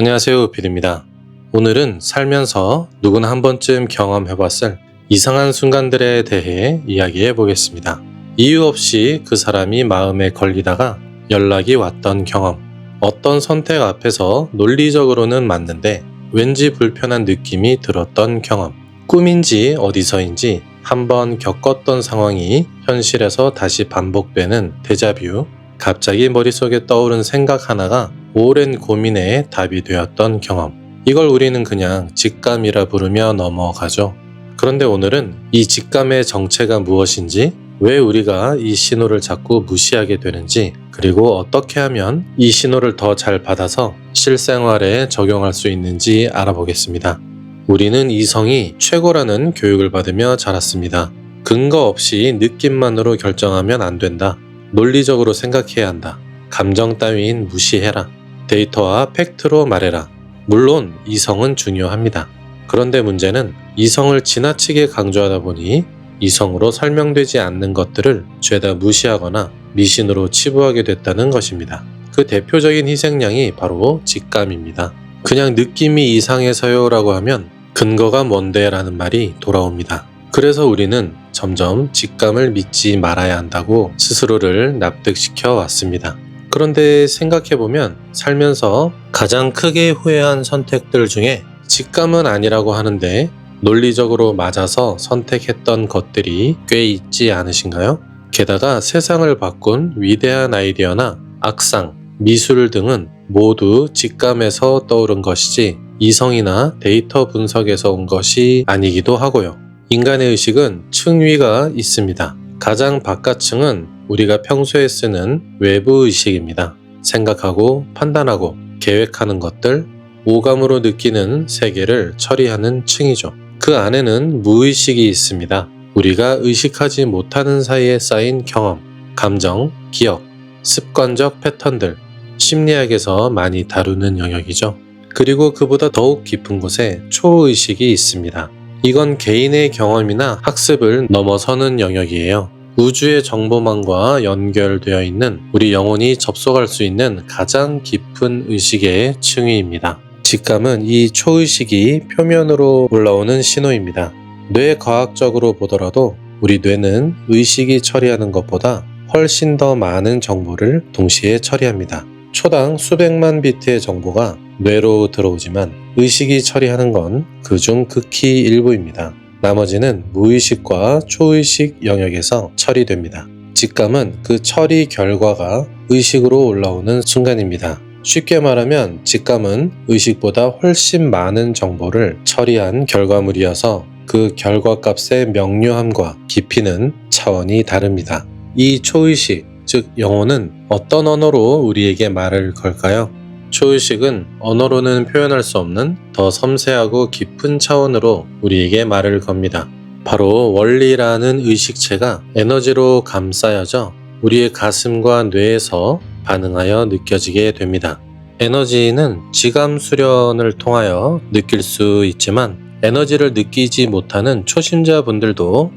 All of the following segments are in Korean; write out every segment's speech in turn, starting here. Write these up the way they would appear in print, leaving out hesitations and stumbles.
안녕하세요, 빌입니다. 오늘은 살면서 누구나 한 번쯤 경험해봤을 이상한 순간들에 대해 이야기해 보겠습니다. 이유 없이 그 사람이 마음에 걸리다가 연락이 왔던 경험, 어떤 선택 앞에서 논리적으로는 맞는데 왠지 불편한 느낌이 들었던 경험, 꿈인지 어디서인지 한번 겪었던 상황이 현실에서 다시 반복되는 데자뷰, 갑자기 머릿속에 떠오른 생각 하나가 오랜 고민의 답이 되었던 경험. 이걸 우리는 그냥 직감이라 부르며 넘어가죠. 그런데 오늘은 이 직감의 정체가 무엇인지, 왜 우리가 이 신호를 자꾸 무시하게 되는지, 그리고 어떻게 하면 이 신호를 더 잘 받아서 실생활에 적용할 수 있는지 알아보겠습니다. 우리는 이성이 최고라는 교육을 받으며 자랐습니다. 근거 없이 느낌만으로 결정하면 안 된다. 논리적으로 생각해야 한다. 감정 따윈 무시해라. 데이터와 팩트로 말해라. 물론 이성은 중요합니다. 그런데 문제는 이성을 지나치게 강조하다 보니 이성으로 설명되지 않는 것들을 죄다 무시하거나 미신으로 치부하게 됐다는 것입니다. 그 대표적인 희생양이 바로 직감입니다. 그냥 느낌이 이상해서요 라고 하면 근거가 뭔데 라는 말이 돌아옵니다. 그래서 우리는 점점 직감을 믿지 말아야 한다고 스스로를 납득시켜 왔습니다. 그런데 생각해보면 살면서 가장 크게 후회한 선택들 중에 직감은 아니라고 하는데 논리적으로 맞아서 선택했던 것들이 꽤 있지 않으신가요? 게다가 세상을 바꾼 위대한 아이디어나 악상, 미술 등은 모두 직감에서 떠오른 것이지 이성이나 데이터 분석에서 온 것이 아니기도 하고요. 인간의 의식은 층위가 있습니다. 가장 바깥층은 우리가 평소에 쓰는 외부 의식입니다. 생각하고 판단하고 계획하는 것들, 오감으로 느끼는 세계를 처리하는 층이죠. 그 안에는 무의식이 있습니다. 우리가 의식하지 못하는 사이에 쌓인 경험, 감정, 기억, 습관적 패턴들, 심리학에서 많이 다루는 영역이죠. 그리고 그보다 더욱 깊은 곳에 초의식이 있습니다. 이건 개인의 경험이나 학습을 넘어서는 영역이에요. 우주의 정보망과 연결되어 있는 우리 영혼이 접속할 수 있는 가장 깊은 의식의 층위입니다. 직감은 이 초의식이 표면으로 올라오는 신호입니다. 뇌과학적으로 보더라도 우리 뇌는 의식이 처리하는 것보다 훨씬 더 많은 정보를 동시에 처리합니다. 초당 수백만 비트의 정보가 뇌로 들어오지만 의식이 처리하는 건 그중 극히 일부입니다. 나머지는 무의식과 초의식 영역에서 처리됩니다. 직감은 그 처리 결과가 의식으로 올라오는 순간입니다. 쉽게 말하면 직감은 의식보다 훨씬 많은 정보를 처리한 결과물이어서 그 결과값의 명료함과 깊이는 차원이 다릅니다. 이 초의식, 즉 영혼은 어떤 언어로 우리에게 말을 걸까요? 초의식은 언어로는 표현할 수 없는 더 섬세하고 깊은 차원으로 우리에게 말을 겁니다. 바로 원리라는 의식체가 에너지로 감싸여져 우리의 가슴과 뇌에서 반응하여 느껴지게 됩니다. 에너지는 지감 수련을 통하여 느낄 수 있지만 에너지를 느끼지 못하는 초심자분들도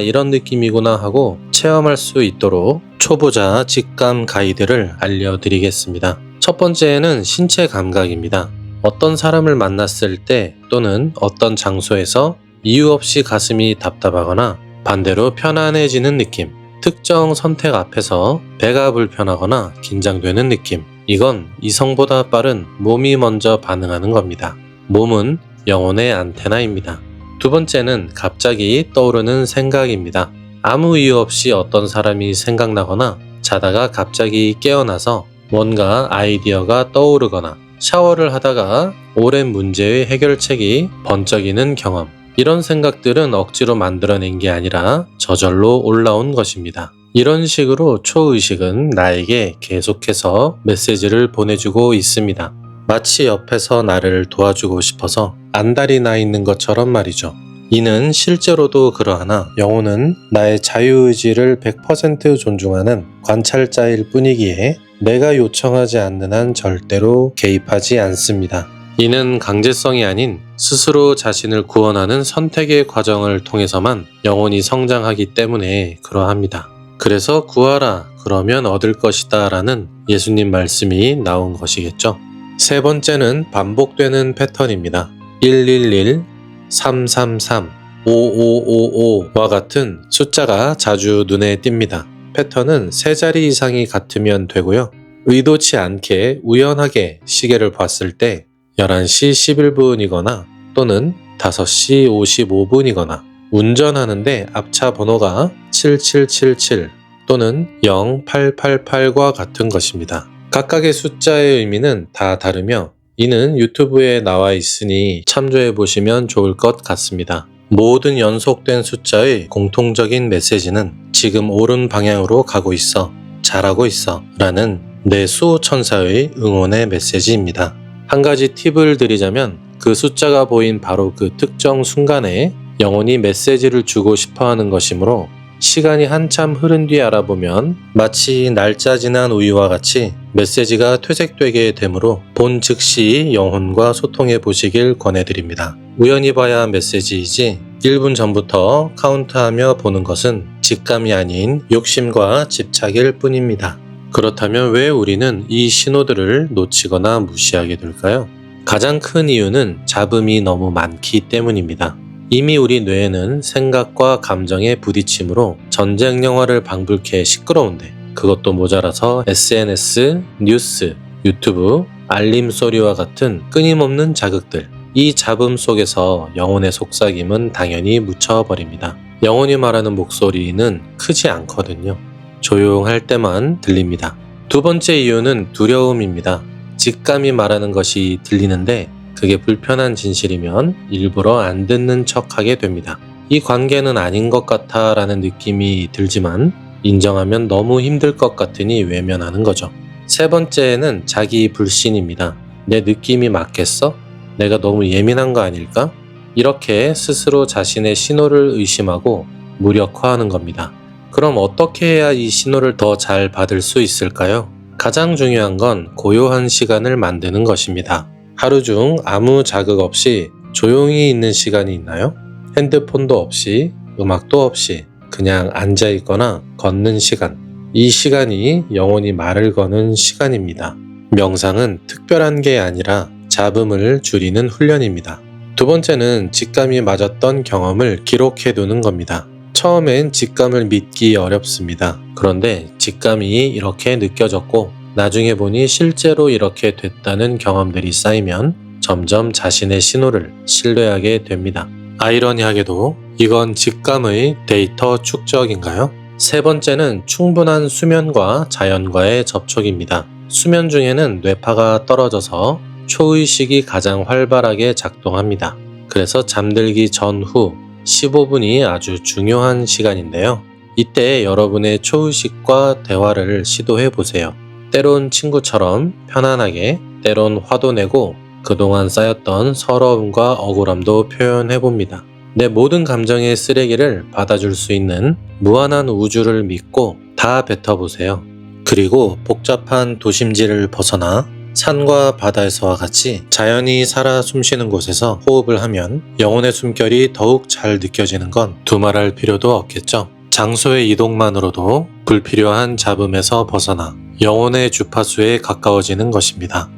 이런 느낌이구나 하고 체험할 수 있도록 초보자 직감 가이드를 알려드리겠습니다. 첫 번째는 신체 감각입니다. 어떤 사람을 만났을 때 또는 어떤 장소에서 이유 없이 가슴이 답답하거나 반대로 편안해지는 느낌, 특정 선택 앞에서 배가 불편하거나 긴장되는 느낌, 이건 이성보다 빠른 몸이 먼저 반응하는 겁니다. 몸은 영혼의 안테나입니다. 두 번째는 갑자기 떠오르는 생각입니다. 아무 이유 없이 어떤 사람이 생각나거나 자다가 갑자기 깨어나서 뭔가 아이디어가 떠오르거나 샤워를 하다가 오랜 문제의 해결책이 번쩍이는 경험. 이런 생각들은 억지로 만들어낸 게 아니라 저절로 올라온 것입니다. 이런 식으로 초의식은 나에게 계속해서 메시지를 보내주고 있습니다. 마치 옆에서 나를 도와주고 싶어서 안달이 나 있는 것처럼 말이죠. 이는 실제로도 그러하나 영혼은 나의 자유의지를 100% 존중하는 관찰자일 뿐이기에 내가 요청하지 않는 한 절대로 개입하지 않습니다. 이는 강제성이 아닌 스스로 자신을 구원하는 선택의 과정을 통해서만 영혼이 성장하기 때문에 그러합니다. 그래서 구하라 그러면 얻을 것이다 라는 예수님 말씀이 나온 것이겠죠. 세 번째는 반복되는 패턴입니다. 111, 333, 5555와 같은 숫자가 자주 눈에 띕니다. 패턴은 세 자리 이상이 같으면 되고요. 의도치 않게 우연하게 시계를 봤을 때 11시 11분이거나 또는 5시 55분이거나 운전하는데 앞차 번호가 7777 또는 0888과 같은 것입니다. 각각의 숫자의 의미는 다 다르며 이는 유튜브에 나와 있으니 참조해 보시면 좋을 것 같습니다. 모든 연속된 숫자의 공통적인 메시지는 지금 옳은 방향으로 가고 있어, 잘하고 있어 라는 내 수호천사의 응원의 메시지입니다. 한 가지 팁을 드리자면 그 숫자가 보인 바로 그 특정 순간에 영혼이 메시지를 주고 싶어 하는 것이므로 시간이 한참 흐른 뒤 알아보면 마치 날짜 지난 우유와 같이 메시지가 퇴색되게 되므로 본 즉시 영혼과 소통해 보시길 권해드립니다. 우연히 봐야 메시지이지 1분 전부터 카운트하며 보는 것은 직감이 아닌 욕심과 집착일 뿐입니다. 그렇다면 왜 우리는 이 신호들을 놓치거나 무시하게 될까요? 가장 큰 이유는 잡음이 너무 많기 때문입니다. 이미 우리 뇌에는 생각과 감정의 부딪힘으로 전쟁 영화를 방불케 시끄러운데 그것도 모자라서 SNS, 뉴스, 유튜브, 알림 소리와 같은 끊임없는 자극들, 이 잡음 속에서 영혼의 속삭임은 당연히 묻혀버립니다. 영혼이 말하는 목소리는 크지 않거든요. 조용할 때만 들립니다. 두 번째 이유는 두려움입니다. 직감이 말하는 것이 들리는데 그게 불편한 진실이면 일부러 안 듣는 척하게 됩니다. 이 관계는 아닌 것 같아 라는 느낌이 들지만 인정하면 너무 힘들 것 같으니 외면하는 거죠. 세 번째는 자기 불신입니다. 내 느낌이 맞겠어? 내가 너무 예민한 거 아닐까? 이렇게 스스로 자신의 신호를 의심하고 무력화하는 겁니다. 그럼 어떻게 해야 이 신호를 더 잘 받을 수 있을까요? 가장 중요한 건 고요한 시간을 만드는 것입니다. 하루 중 아무 자극 없이 조용히 있는 시간이 있나요? 핸드폰도 없이, 음악도 없이 그냥 앉아 있거나 걷는 시간. 이 시간이 영혼이 말을 거는 시간입니다. 명상은 특별한 게 아니라 잡음을 줄이는 훈련입니다. 두 번째는 직감이 맞았던 경험을 기록해 두는 겁니다. 처음엔 직감을 믿기 어렵습니다. 그런데 직감이 이렇게 느껴졌고 나중에 보니 실제로 이렇게 됐다는 경험들이 쌓이면 점점 자신의 신호를 신뢰하게 됩니다. 아이러니하게도 이건 직감의 데이터 축적인가요? 세 번째는 충분한 수면과 자연과의 접촉입니다. 수면 중에는 뇌파가 떨어져서 초의식이 가장 활발하게 작동합니다. 그래서 잠들기 전후 15분이 아주 중요한 시간인데요. 이때 여러분의 초의식과 대화를 시도해 보세요. 때론 친구처럼 편안하게, 때론 화도 내고 그동안 쌓였던 서러움과 억울함도 표현해 봅니다. 내 모든 감정의 쓰레기를 받아줄 수 있는 무한한 우주를 믿고 다 뱉어보세요. 그리고 복잡한 도심지를 벗어나 산과 바다에서와 같이 자연이 살아 숨쉬는 곳에서 호흡을 하면 영혼의 숨결이 더욱 잘 느껴지는 건 두말할 필요도 없겠죠. 장소의 이동만으로도 불필요한 잡음에서 벗어나 영혼의 주파수에 가까워지는 것입니다.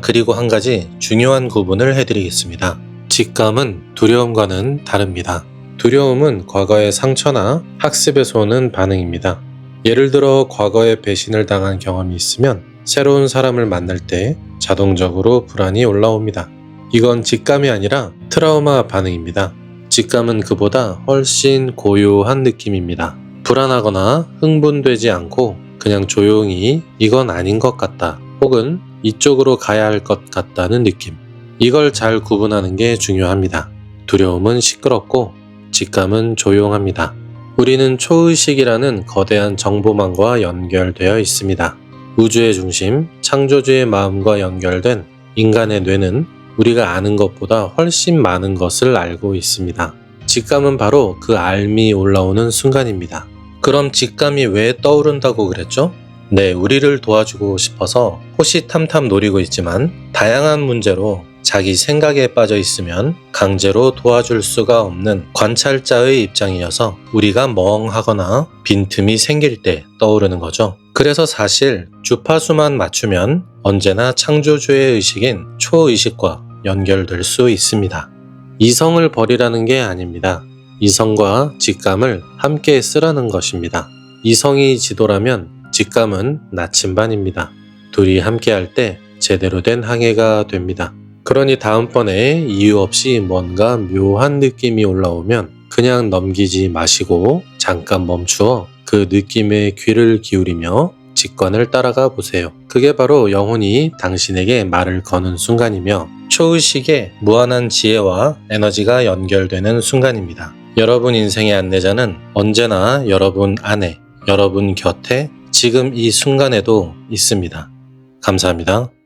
그리고 한 가지 중요한 구분을 해드리겠습니다. 직감은 두려움과는 다릅니다. 두려움은 과거의 상처나 학습에서 오는 반응입니다. 예를 들어 과거에 배신을 당한 경험이 있으면 새로운 사람을 만날 때 자동적으로 불안이 올라옵니다. 이건 직감이 아니라 트라우마 반응입니다. 직감은 그보다 훨씬 고요한 느낌입니다. 불안하거나 흥분되지 않고 그냥 조용히 이건 아닌 것 같다 혹은 이쪽으로 가야 할 것 같다는 느낌. 이걸 잘 구분하는 게 중요합니다. 두려움은 시끄럽고 직감은 조용합니다. 우리는 초의식이라는 거대한 정보망과 연결되어 있습니다. 우주의 중심, 창조주의 마음과 연결된 인간의 뇌는 우리가 아는 것보다 훨씬 많은 것을 알고 있습니다. 직감은 바로 그 알미 올라오는 순간입니다. 그럼 직감이 왜 떠오른다고 그랬죠? 네, 우리를 도와주고 싶어서 호시탐탐 노리고 있지만 다양한 문제로 자기 생각에 빠져 있으면 강제로 도와줄 수가 없는 관찰자의 입장이어서 우리가 멍하거나 빈틈이 생길 때 떠오르는 거죠. 그래서 사실 주파수만 맞추면 언제나 창조주의 의식인 초의식과 연결될 수 있습니다. 이성을 버리라는 게 아닙니다. 이성과 직감을 함께 쓰라는 것입니다. 이성이 지도라면 직감은 나침반입니다. 둘이 함께할 때 제대로 된 항해가 됩니다. 그러니 다음번에 이유 없이 뭔가 묘한 느낌이 올라오면 그냥 넘기지 마시고 잠깐 멈추어 그 느낌에 귀를 기울이며 직관을 따라가 보세요. 그게 바로 영혼이 당신에게 말을 거는 순간이며 초의식의 무한한 지혜와 에너지가 연결되는 순간입니다. 여러분 인생의 안내자는 언제나 여러분 안에, 여러분 곁에 지금 이 순간에도 있습니다. 감사합니다.